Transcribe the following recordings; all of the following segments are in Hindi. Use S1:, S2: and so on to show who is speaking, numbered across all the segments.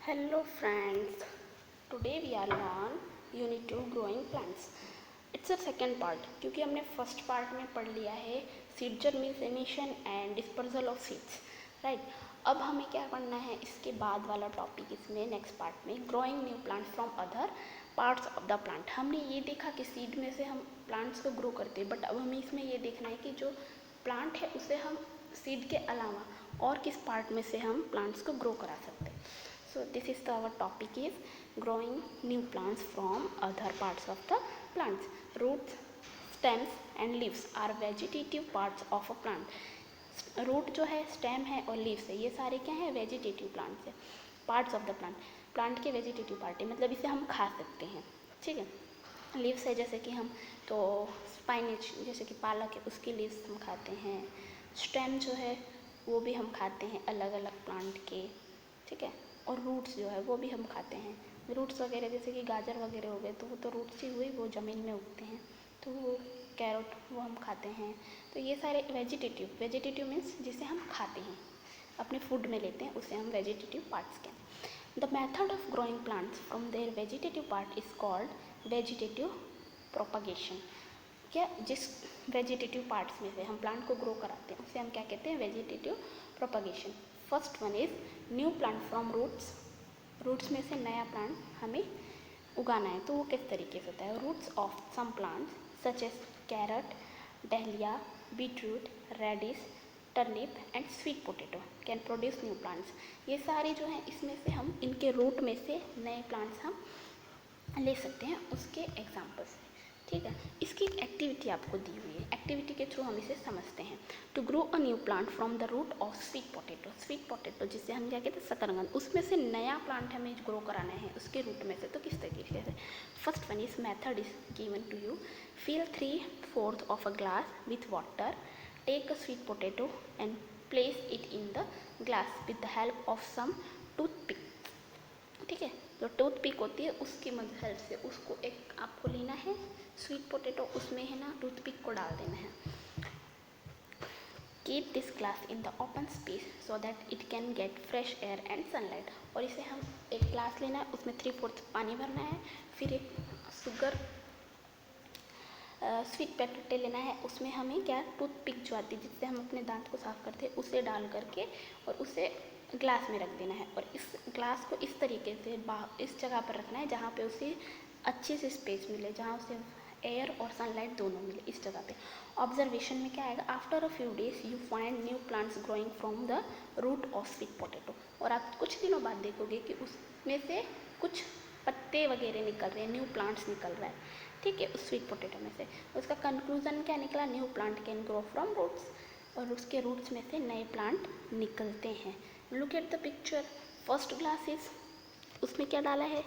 S1: Hello friends, today we are learn Unit 2 growing plants. It's a second part क्योंकि हमने फर्स्ट पार्ट में पढ़ लिया है seed germination and dispersal of seeds, right. अब हमें क्या करना है, इसके बाद वाला टॉपिक इसमें नेक्स्ट पार्ट में growing new plants from other parts of the plant. हमने ये देखा कि सीड में से हम प्लांट्स को ग्रो करते हैं, बट अब हमें इसमें ये देखना है कि जो प्लांट है उसे हम सीड के अलावा और किस पार्ट में से हम प्लांट्स को ग्रो करा सकते हैं। So this is our topic is growing new plants from other parts of the plants. Roots, stems and leaves are vegetative parts of a plant. Root जो है, स्टेम है और लीव्स है, ये सारे क्या है, वेजिटेटिव प्लांट्स है, parts of the plant. Plant के वेजिटेटिव पार्ट है, मतलब इसे हम खा सकते हैं, ठीक है। लीव्स है जैसे कि हम तो स्पाइनेच जैसे कि पालक है, उसकी लीव्स हम खाते हैं। स्टेम जो है वो भी हम खाते हैं अलग अलग प्लांट के, ठीक है। और रूट्स जो है वो भी हम खाते हैं। रूट्स वगैरह जैसे कि गाजर वगैरह हो गए तो वो तो रूट्स ही हुए, वो ज़मीन में उगते हैं, तो वो कैरोट वो हम खाते हैं। तो ये सारे वेजिटेटिव मीन्स जिसे हम खाते हैं, अपने फूड में लेते हैं, उसे हम वेजिटेटिव पार्ट्स कहते हैं। The method of growing plants from their vegetative part is called vegetative propagation. क्या जिस वेजिटेटिव पार्ट्स में से हम प्लांट को ग्रो कराते हैं उसे हम क्या कहते हैं, vegetative propagation. First one is new plant from roots. Roots में से नया प्लांट हमें उगाना है, तो वो किस तरीके से होता है। Roots of some plants such as carrot, dahlia, beetroot, radish, turnip and sweet potato can produce new plants. ये सारे जो हैं इसमें से हम इनके रूट में से नए प्लांट्स हम ले सकते हैं, उसके एग्जाम्पल्स, ठीक है। इसकी एक एक्टिविटी आपको दी हुई है, एक्टिविटी के थ्रू हम इसे समझते हैं। To grow a new plant from the root of sweet potato. Sweet potato जिसे हम क्या कहते हैं, शकरकंद, उसमें से नया प्लांट हमें ग्रो कराना है उसके रूट में से, तो किस तरीके से। First one is method is given to you. Fill 3/4 of a glass with water, take a sweet potato and place it in the glass with the help of some toothpick, ठीक है। जो टूथपिक होती है उसकी मदद हेल्प से उसको एक आपको लेना है स्वीट पोटैटो, उसमें है ना टूथपिक को डाल देना है। Keep this glass in the open space so that it can get fresh air and sunlight. और इसे हम एक ग्लास लेना है, उसमें 3/4 पानी भरना है, फिर एक शुगर स्वीट पोटैटो लेना है, उसमें हमें क्या टूथपिक जो आती है जिससे हम अपने दांत को साफ करते हैं उसे डाल करके और उसे ग्लास में रख देना है। और इस ग्लास को इस तरीके से इस जगह पर रखना है जहाँ पे उसे अच्छे से स्पेस मिले, जहाँ उसे एयर और सनलाइट दोनों मिले, इस जगह पे। ऑब्जर्वेशन में क्या आएगा, after a few days you find new plants growing from the root of sweet potato. और आप कुछ दिनों बाद देखोगे कि उसमें से कुछ पत्ते वगैरह निकल रहे हैं, न्यू प्लांट्स निकल रहा है, ठीक है, उस स्वीट पोटैटो में से। उसका कंक्लूजन क्या निकला, new plant can grow from roots, और उसके रूट्स में से नए प्लांट निकलते हैं। Look at the picture, first glass is, उसमें क्या डाला है,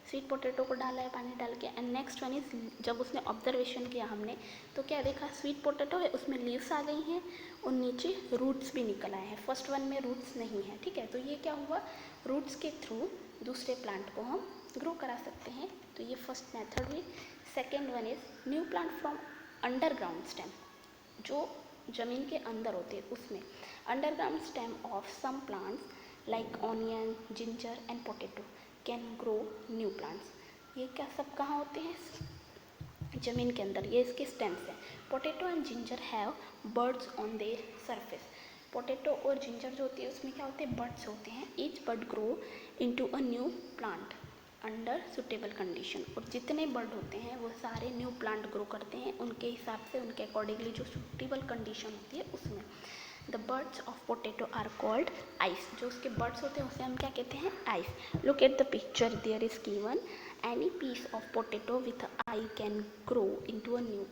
S1: स्वीट पोटैटो को डाला है पानी डाल के। एंड नेक्स्ट वन इज, जब उसने ऑब्जर्वेशन किया हमने तो क्या देखा, स्वीट पोटैटो है उसमें लीव्स आ गई हैं और नीचे रूट्स भी निकल आए हैं। फर्स्ट वन में रूट्स नहीं है, ठीक है। तो ये क्या हुआ, रूट्स के थ्रू दूसरे प्लांट को हम ग्रो करा सकते हैं, तो ये फर्स्ट मेथड हुई। Second one is new plant from underground stem, जो ज़मीन के अंदर होते हैं उसमें। Underground stem of some plants like onion, ginger and potato can grow new plants. ये क्या सब कहाँ होते हैं, ज़मीन के अंदर, ये इसके स्टेम्स हैं। Potato and ginger have birds on their surface. Potato और जिंजर जो होती है उसमें क्या होते हैं, बर्ड्स होते हैं। Each bird grow into a new plant under suitable condition. और जितने बर्ड होते हैं वो सारे न्यू प्लांट ग्रो करते हैं उनके हिसाब से, उनके अकॉर्डिंगली जो सुटेबल कंडीशन होती है उसमें। The buds of potato are called eyes. जो उसके बर्ड्स होते हैं उसे हम क्या कहते हैं, eyes. Look at the picture, there is given any piece of potato with eye can grow into a new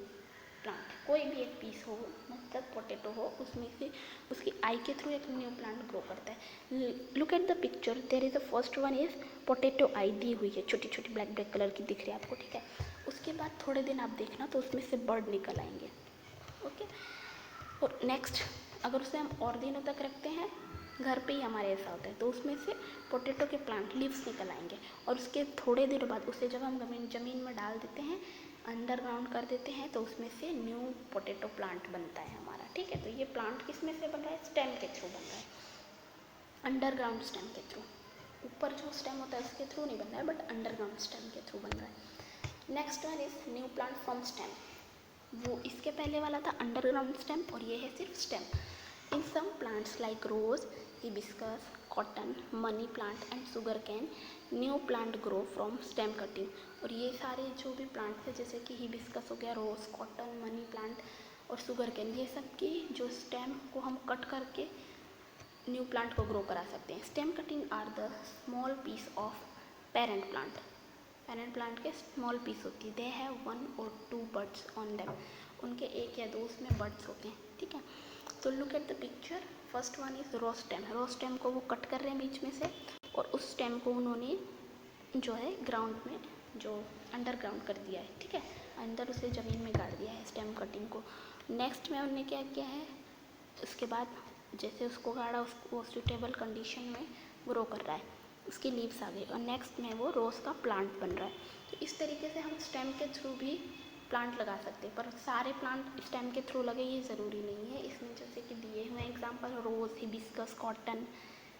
S1: plant. कोई भी एक पीस हो, मतलब पोटैटो हो, उसमें से उसकी आई के थ्रू एक न्यू प्लांट ग्रो करता है। Look at the picture, there is the first one is potato आई दी हुई है, छोटी छोटी ब्लैक ब्लैक कलर की दिख रही है आपको, ठीक है। उसके बाद थोड़े दिन आप देखना तो उसमें से बर्ड निकल आएंगे, ओके। और नेक्स्ट अगर उसे हम और दिनों तक रखते हैं, घर पे ही हमारे ऐसा होता है, तो उसमें से पोटैटो के प्लांट लीव्स निकल आएंगे। और उसके थोड़े दिनों बाद उसे जब हम ज़मीन में डाल देते हैं, अंडरग्राउंड कर देते हैं, तो उसमें से न्यू पोटैटो प्लांट बनता है हमारा, ठीक है। तो ये प्लांट किस में से बन रहा है, स्टेम के थ्रू बन रहा है, अंडरग्राउंड स्टेम के थ्रू। ऊपर जो स्टेम होता है उसके थ्रू नहीं बन रहा है, बट अंडरग्राउंड स्टेम के थ्रू बन रहा है। Next one is new plant from stem. वो इसके पहले वाला था अंडरग्राउंड स्टेम और ये है सिर्फ stem. In some plants like rose, hibiscus, cotton, money plant and sugar cane, new plant grow from stem cutting. और ये सारे जो भी प्लांट्स हैं जैसे कि हिबिस्कस हो गया, रोज, कॉटन, मनी प्लांट और शुगर कैन, ये सब की जो स्टेम को हम कट करके न्यू प्लांट को ग्रो करा सकते हैं। Stem cutting are the small piece of parent plant. Parent plant के स्मॉल पीस होती है। They have 1 or 2 buds on them. उनके एक या दो उसमें बड्स होते हैं, ठीक है। तो look at the picture. First one is rose stem. Rose stem को वो कट कर रहे हैं बीच में से और उस स्टेम को उन्होंने जो है ग्राउंड में जो अंडरग्राउंड कर दिया है, ठीक है, अंदर उसे ज़मीन में गाड़ दिया है स्टेम कटिंग को। नेक्स्ट में उन्होंने क्या किया है, उसके बाद जैसे उसको गाड़ा उसको सूटेबल कंडीशन में ग्रो कर रहा है, उसकी लीव्स आ गई और नेक्स्ट में वो रोज़ का प्लांट बन रहा है। तो इस तरीके से हम स्टेम के थ्रू भी प्लांट लगा सकते हैं, पर सारे प्लांट स्टेम के थ्रू लगे ये ज़रूरी नहीं है। इसमें जैसे कि दिए हुए example rose, hibiscus, cotton,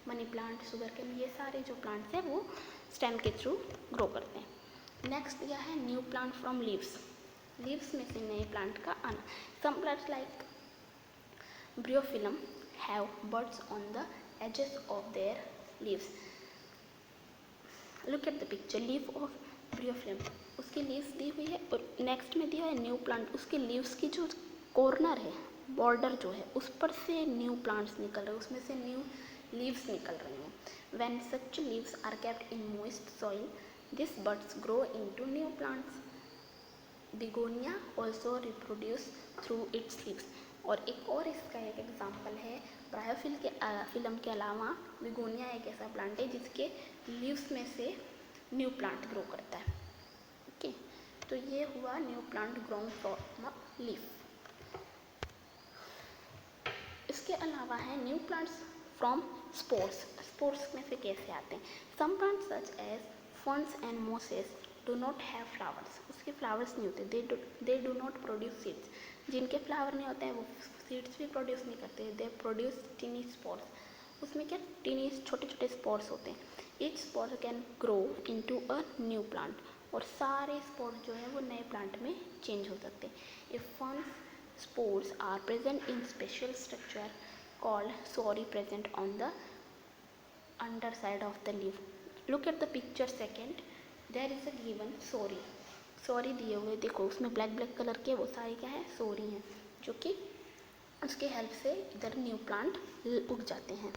S1: money plant, sugar cane, ये सारे जो प्लांट्स हैं वो स्टेम के थ्रू ग्रो करते हैं। नेक्स्ट दिया है new plant from leaves. Leaves में से नए प्लांट का आना। Some plants like bryophyllum have buds on the edges of their leaves. Look at the picture. Leaf of bryophyllum, उसकी लीव्स दी हुई है और नेक्स्ट में दिया है न्यू प्लांट। उसके लीव्स की जो कॉर्नर है, बॉर्डर जो है, उस पर से न्यू प्लांट्स निकल रहे हैं, उसमें से न्यू लीव्स निकल रही हैं। When such leaves are kept in moist soil, this buds grow into new plants. Begonia also reproduce through its leaves. और एक और इसका एक एग्जाम्पल है, ब्रायोफिलम के अलावा बिगोनिया एक ऐसा प्लांट है जिसके लीव्स में से न्यू प्लांट ग्रो करता है, ओके। तो ये हुआ new plant grown from a leaf. इसके अलावा है new plants from spores. Spores में से कैसे आते हैं? Some plants such as ferns and mosses do not have flowers. उसके फ्लावर्स नहीं होते, they do not produce seeds. जिनके फ्लावर नहीं होते हैं वो सीड्स भी प्रोड्यूस नहीं करते, दे प्रोड्यूस टीनी स्पोर्स। उसमें क्या टीनी छोटे छोटे स्पोर्स होते हैं। Each spore can grow into a new plant. और सारे स्पोर जो है वो नए प्लांट में चेंज हो सकते हैं। If ferns spores are present in special structure called sori present on the underside of the leaf. Look at the picture second. There is a given sori. Sorry दिए हुए देखो, उसमें ब्लैक ब्लैक कलर के वो सारे क्या है, सॉरी हैं, जो कि उसके हेल्प से इधर न्यू प्लांट उग जाते हैं।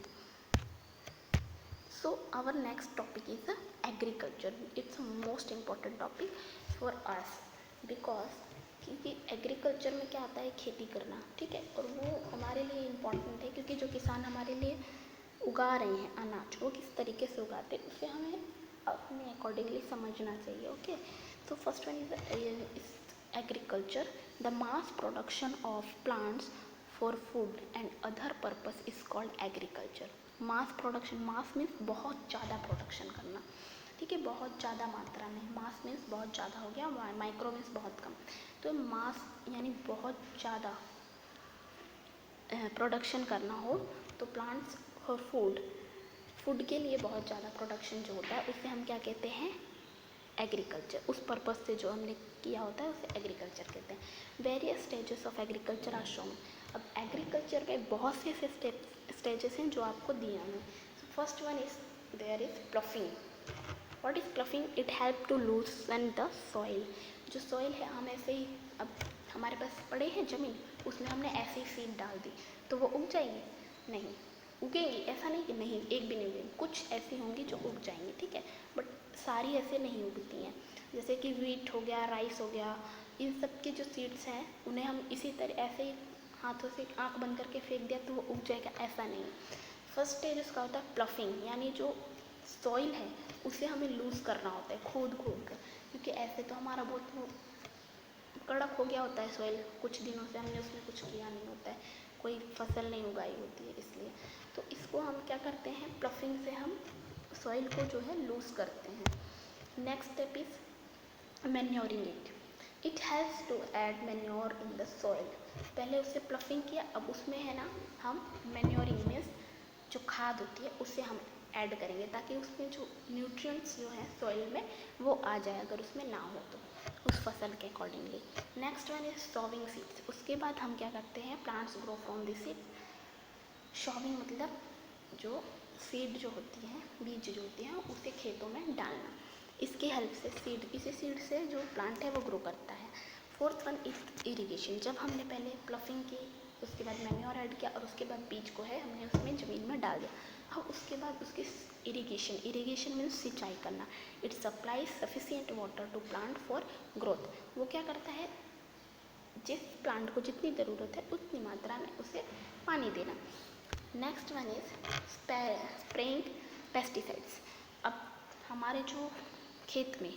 S1: So our next topic is agriculture. Its most important topic for us because क्योंकि एग्रीकल्चर में क्या आता है, खेती करना, ठीक है। और वो हमारे लिए इम्पॉर्टेंट है क्योंकि जो किसान हमारे लिए उगा रहे हैं अनाज, वो किस तरीके से उगाते हैं उसे हमें अपने अकॉर्डिंगली समझना चाहिए, ओके। तो first one is agriculture. The mass production of plants for food and other purpose is called agriculture. Mass production, mass means बहुत ज़्यादा प्रोडक्शन करना, ठीक है, बहुत ज़्यादा मात्रा में। मास मीन्स बहुत ज़्यादा हो गया, माइक्रो मीन्स बहुत कम। तो मास यानी बहुत ज़्यादा प्रोडक्शन करना हो तो प्लांट्स और फूड के लिए बहुत ज़्यादा प्रोडक्शन जो होता है उसे हम क्या कहते हैं, एग्रीकल्चर। उस पर्पज़ से जो हमने किया होता है उसे एग्रीकल्चर कहते हैं। Various stages of agriculture are shown. अब एग्रीकल्चर में बहुत से ऐसे स्टेजेस हैं जो आपको दिए हैं। First one is there is ploughing. What is ploughing? It help to loosen the soil. जो सॉइल है हम ऐसे ही, अब हमारे पास पड़े हैं ज़मीन, उसमें हमने ऐसे ही सीड डाल दी तो वो उग जाएंगे? नहीं, उगेंगी ऐसा नहीं कि नहीं, एक भी नहीं उगेंगी, कुछ ऐसी होंगी जो उग जाएंगी, ठीक है, बट सारी ऐसे नहीं उगती हैं। जैसे कि वीट हो गया, राइस हो गया, इन सब के जो सीड्स हैं उन्हें हम इसी तरह ऐसे ही हाथों से आँख बंद करके फेंक दिया तो वो उग जाएगा, ऐसा नहीं। फर्स्ट स्टेज उसका होता है प्लफिंग, यानी जो सॉइल है उसे हमें लूज़ करना होता है खोद कर, क्योंकि ऐसे तो हमारा बहुत वो कड़क हो गया होता है सॉइल, कुछ दिनों से हमने उसमें कुछ किया नहीं होता है, कोई फसल नहीं उगाई होती है, इसलिए तो इसको हम क्या करते हैं, प्लफिंग से हम सॉइल को जो है लूज़ करते हैं। Next step is manuring it. It has to add manure in the soil. पहले उससे प्लफिंग किया, अब उसमें है ना हम मैन्योरिंग मीन्स जो खाद होती है उसे हम ऐड करेंगे ताकि उसमें जो न्यूट्रिएंट्स जो हैं सॉइल में वो आ जाए, अगर उसमें ना हो तो उस फसल के accordingly. Next one is sowing seeds. उसके बाद हम क्या करते हैं, plants grow from this seed. Sowing मतलब जो सीड जो होती है, बीज जो होती हैं, उसे खेतों में डालना। इसकी हेल्प से सीड, इसी सीड से जो प्लांट है वो ग्रो करता है। Fourth one is irrigation. जब हमने पहले प्लफिंग की, उसके बाद मैन्योर ऐड किया और उसके बाद बीज को है हमने उसमें ज़मीन में डाल दिया। अब उसके बाद उसकी इरिगेशन, इरिगेशन मीन्स सिंचाई करना। It supplies sufficient water to plant for growth. वो क्या करता है, जिस प्लांट को जितनी ज़रूरत है उतनी मात्रा में उसे पानी देना। Next one is spraying pesticides. अब हमारे जो खेत में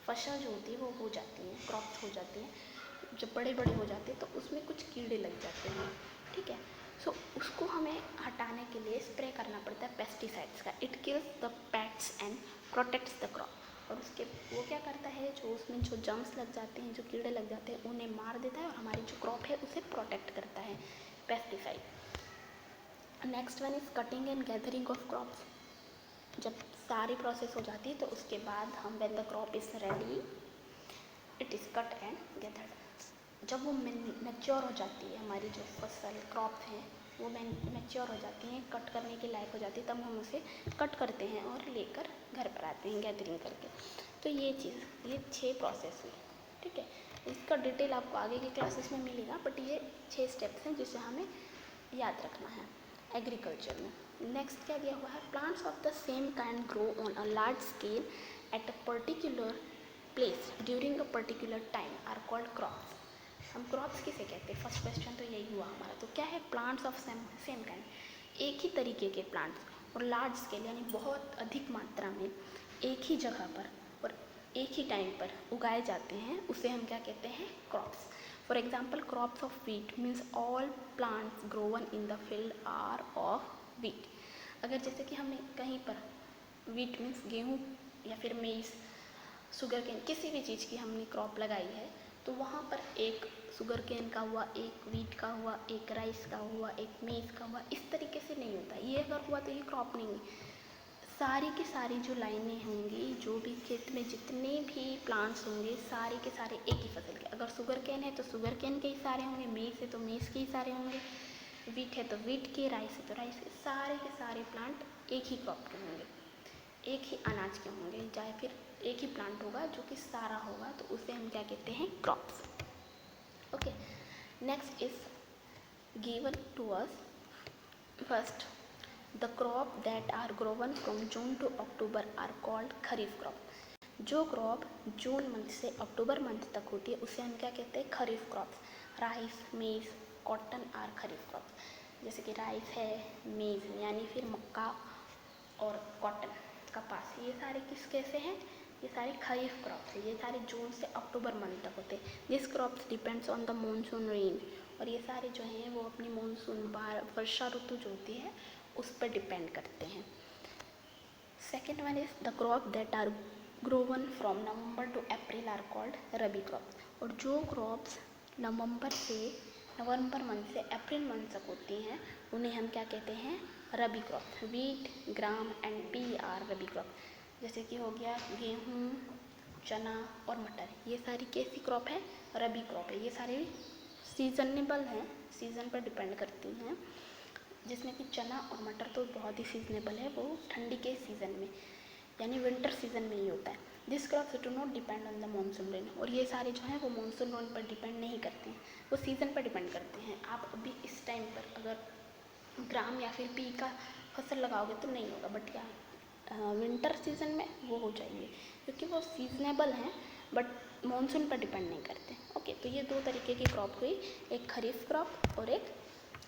S1: फसल जो होती है वो हो जाती है, क्रॉप्स हो जाती हैं, जब बड़े बड़े हो जाते हैं तो उसमें कुछ कीड़े लग जाते हैं, ठीक है। सो उसको हमें हटाने के लिए स्प्रे करना पड़ता है पेस्टिसाइड्स का। It kills the pets and protects the crop. और उसके वो क्या करता है, जो उसमें जो जम्स लग जाते हैं, जो कीड़े लग जाते हैं, उन्हें मार देता है और हमारी जो क्रॉप है उसे प्रोटेक्ट करता है pesticide. Next one is cutting and gathering of crops. जब सारी प्रोसेस हो जाती है तो उसके बाद हम when the crop is ready it is cut and gathered. जब वो मैच्योर हो जाती है, हमारी जो फसल क्रॉप है वो मैच्योर हो जाती हैं, कट करने के लायक हो जाती है, तब हम उसे कट करते हैं और लेकर घर पर आते हैं गैदरिंग करके। तो ये चीज़, ये 6 प्रोसेस हुई, ठीक है। इसका डिटेल आपको आगे की क्लासेस में मिलेगा, बट ये 6 स्टेप्स हैं जिसे हमें याद रखना है एग्रीकल्चर में। नेक्स्ट क्या दिया हुआ है, plants of the same kind grow on a large scale at a particular place during a particular time are called crops. हम क्रॉप्स किसे कहते हैं, फर्स्ट क्वेश्चन तो यही हुआ हमारा। तो क्या है, प्लांट्स ऑफ सेम काइंड, एक ही तरीके के प्लांट्स और लार्ज स्केल यानी बहुत अधिक मात्रा में एक ही जगह पर और एक ही टाइम पर उगाए जाते हैं, उसे हम क्या कहते हैं, crops. For example crops of wheat means all plants grown in the field are of wheat. अगर जैसे कि हमें कहीं पर वीट मीन्स गेहूँ या फिर मेज़, शुगर केन, किसी भी चीज़ की हमने क्रॉप लगाई है तो वहाँ पर एक शुगर केन का हुआ, एक वीट का हुआ, एक राइस का हुआ, एक मेज़ का हुआ, इस तरीके से नहीं होता। ये अगर हुआ तो ये क्रॉप नहीं हुई। सारी की सारी जो लाइनें होंगी, जो भी खेत में जितने भी प्लांट्स होंगे, सारे के सारे एक ही फसल के। अगर शुगर केन है तो शुगर केन के ही सारे होंगे, मेज़ है तो मेज़ के ही सारे होंगे, वीट है तो वीट के, राइस है तो राइस के। सारे के सारे प्लांट एक ही क्रॉप के होंगे, एक ही अनाज के होंगे, चाहे फिर एक ही प्लांट होगा जो कि सारा होगा, तो उसे हम क्या कहते हैं, crops. Okay, next is given to us first, the crop that are grown from June to October are called kharif crop. जो क्रॉप जून मंथ से अक्टूबर मंथ तक होती है उसे हम क्या कहते हैं, खरीफ क्रॉप्स। राइस, मेज़, कॉटन आर खरीफ क्रॉप्स। जैसे कि राइस है, मेज़ यानी फिर मक्का और कॉटन, कपास, ये सारे किस कैसे हैं, ये सारे खरीफ क्रॉप्स हैं। ये सारे जून से अक्टूबर मंथ तक होते हैं। This crops depends on the monsoon rain. और ये सारे जो हैं वो अपनी मानसून वर्षा ऋतु जो होती है उस पर डिपेंड करते हैं। Second one is the crop that are grown from November to April are called rabi crop. और जो क्रॉप्स नवंबर मंथ से अप्रैल मंथ तक होती हैं उन्हें हम क्या कहते हैं, rabi crop. Wheat, gram and pea are rabi crop. जैसे कि हो गया गेहूँ, चना और मटर, ये सारी कैसी क्रॉप है, रबी क्रॉप है। ये सारी सीजनेबल हैं, सीज़न पर डिपेंड करती हैं। जिसमें कि चना और मटर तो बहुत ही सीजनेबल है, वो ठंडी के सीज़न में यानी विंटर सीजन में ही होता है। This crops do not depend on the monsoon rain. और ये सारे जो हैं वो मानसून रेन पर डिपेंड नहीं करते हैं, वो सीज़न पर डिपेंड करते हैं। आप अभी इस टाइम पर अगर ग्राम या फिर पी का फसल लगाओगे तो नहीं होगा, बट क्या विंटर सीजन में वो हो जाएंगे, क्योंकि वो सीजनेबल हैं बट मानसून पर डिपेंड नहीं करते। ओके, तो ये 2 तरीके की क्रॉप हुई, एक खरीफ क्रॉप और एक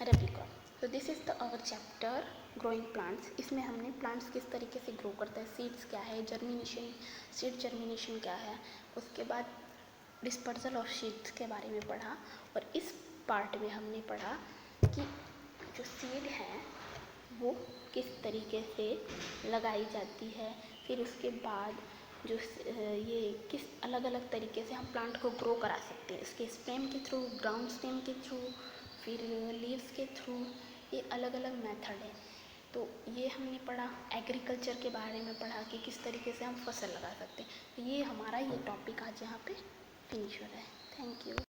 S1: रबी क्रॉप। तो this is the our chapter growing plants. इसमें हमने प्लांट्स किस तरीके से ग्रो करता है, सीड्स क्या है, जर्मिनेशन, सीड जर्मिनेशन क्या है, उसके बाद डिस्पर्सल ऑफ सीड्स के बारे में पढ़ा। और इस पार्ट में हमने पढ़ा कि जो सीड है वो किस तरीके से लगाई जाती है, फिर उसके बाद जो ये किस अलग अलग तरीके से हम प्लांट को ग्रो करा सकते हैं, इसके स्टेम के थ्रू, ग्राउंड स्टेम के थ्रू, फिर लीव्स के थ्रू, ये अलग अलग मेथड है। तो ये हमने पढ़ा, एग्रीकल्चर के बारे में पढ़ा कि किस तरीके से हम फसल लगा सकते हैं। तो ये हमारा ये टॉपिक आज यहाँ पे फिनिश हो रहा है। Thank you.